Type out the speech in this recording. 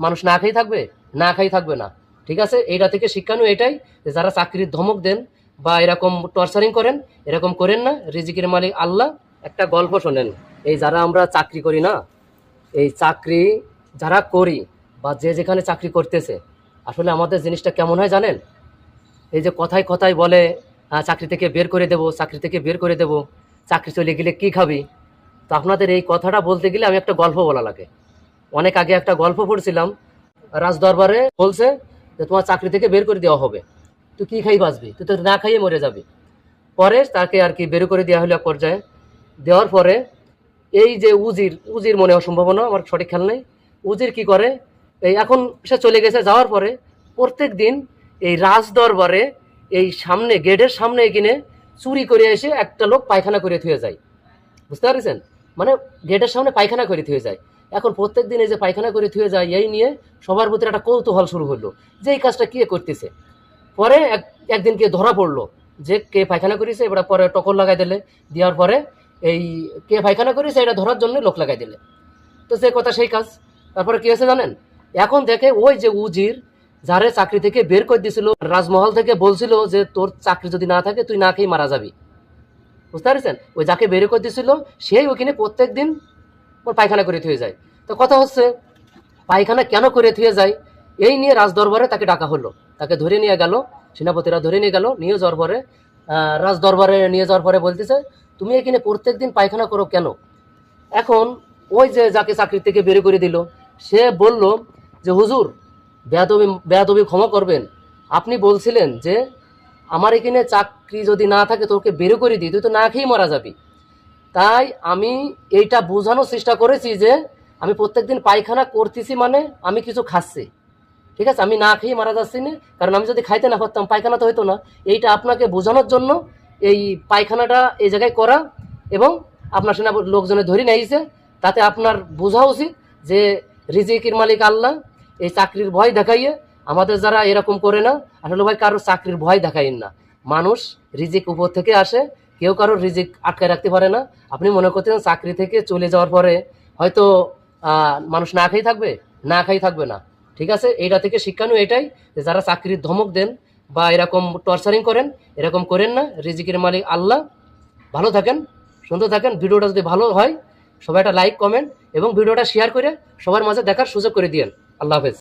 মানুষ না খেয়ে থাকবে? না খাই থাকবে না। ঠিক আছে, এইটা থেকে শিক্ষানো এটাই যে যারা চাকরির ধমক দেন বা এরকম টর্চারিং করেন, এরকম করেন না। রিজিকের মালিক আল্লাহ। একটা গল্প শোনেন। এই যারা আমরা চাকরি করি না, এই চাকরি যারা করি বা যে যেখানে চাকরি করতেছে, আসলে আমাদের জিনিসটা কেমন হয় জানেন? এই যে কথায় কথায় বলে চাকরি থেকে বের করে দেব, চাকরি থেকে বের করে দেব, চাকরি চলে গেলে কি খাবি? তো আপনাদের এই কথাটা বলতে গেলে আমি একটা গল্প বলা লাগে। অনেক আগে একটা গল্প পড়ছিলাম। রাজদরবারে বলছে যে তোমার চাকরি থেকে বের করে দেওয়া হবে, তুই কি খাই বাঁচবি? তুই তো না খাইয়ে মরে যাবি। পরে তাকে আর কি বের করে দেওয়া হলো এক পর্যায়ে। দেওয়ার পরে এই যে উজির, উজির মনে হওয়ার সম্ভাবনা, আমার সঠিক খেয়াল নেই। উজির কি করে, এই এখন সে চলে গেছে, যাওয়ার পরে প্রত্যেক দিন এই রাজদরবারে এই সামনে গেটের সামনে এখানে চুরি করে এসে একটা লোক পায়খানা করে থুয়ে যায়। বুঝতে পারছেন? মানে গেটের সামনে পায়খানা করে থুয়ে যায়। এখন প্রত্যেক দিন এই যে পায়খানা করে থুয়ে যায়, এই নিয়ে সবার ভিতরে একটা কৌতূহল শুরু হলো যে এই কাজটা কে করতেছে। পরে একদিন কে ধরা পড়লো যে কে পায়খানা করেছে। এবার পরে টকর লাগাই দিলে, দেওয়ার পরে এই কে পায়খানা করেছে এটা ধরার জন্য লোক লাগাই দিলে। তো সে কথা সেই কাজ। তারপরে কি হয়েছে জানেন? এখন দেখে ওই যে উজির যারে চাকরি থেকে বের করে দিয়েছিল, রাজমহল থেকে বলছিল যে তোর চাকরি যদি না থাকে তুই না খেয়ে মারা যাবি। বুঝতে পারছেন? ওই যাকে বের করে দিয়েছিল সেই ওখানে প্রত্যেক দিন ওর পায়খানা করে থুয়ে যায়। তো কথা হচ্ছে, পায়খানা কেন করে থুয়ে যায় এই নিয়ে রাজদরবারে তাকে ডাকা হলো। তাকে ধরে নিয়ে গেল, সেনাপতিরা ধরে নিয়ে গেল। নিয়ে যাওয়ার পরে রাজদরবারে নিয়ে যাওয়ার পরে বলতেছে তুমি এখানে প্রত্যেক দিন পায়খানা করো কেন? এখন ওই যে যাকে চাকরি থেকে বের করে দিল সে বলল যে হুজুর, বেয়াদবি বেয়াদবি ক্ষমা করবেন, আপনি বলছিলেন যে আমার এখানে চাকরি যদি না থাকে তোকে বের করে দিই, তুই তো না খেয়েই মারা যাবি। তাই আমি এইটা বোঝানোর চেষ্টা করেছি যে আমি প্রত্যেকদিন পায়খানা করতেছি মানে আমি কিছু খাচ্ছি। ঠিক আছে, আমি না খেয়ে মারা যাচ্ছি না, কারণ আমি যদি খাইতে না পারতাম পায়খানা তো হইতো না। এইটা আপনাকে বোঝানোর জন্য এই পায়খানাটা এই জায়গায় করা, এবং আপনার সেনা লোকজনে ধরে নিয়েছে, তাতে আপনার বোঝা উচিত যে রিজিকের মালিক আল্লাহ। এই চাকরির ভয় দেখাইয়ে আমাদের যারা এরকম করে না, আসলে ভাই কারোর চাকরির ভয় দেখাইন না। মানুষ রিজিক উপর থেকে আসে, কেউ কারোর রিজিক আটকায় রাখতে পারে না। আপনি মনে করতেন চাকরি থেকে চলে যাওয়ার পরে হয়তো মানুষ না খেয়ে থাকবে? না খাই থাকবে না। ঠিক আছে, এইটা থেকে শিক্ষানো এটাই যে যারা চাকরির ধমক দেন বা এরকম টর্চারিং করেন, এরকম করেন না। রিজিকের মালিক আল্লাহ। ভালো থাকেন, সুন্দর থাকেন। ভিডিওটা যদি ভালো হয় সবাই একটা লাইক, কমেন্ট এবং ভিডিওটা শেয়ার করে সবার মাঝে দেখার সুযোগ করে দিয়েন। আল্লাহ হাফেজ।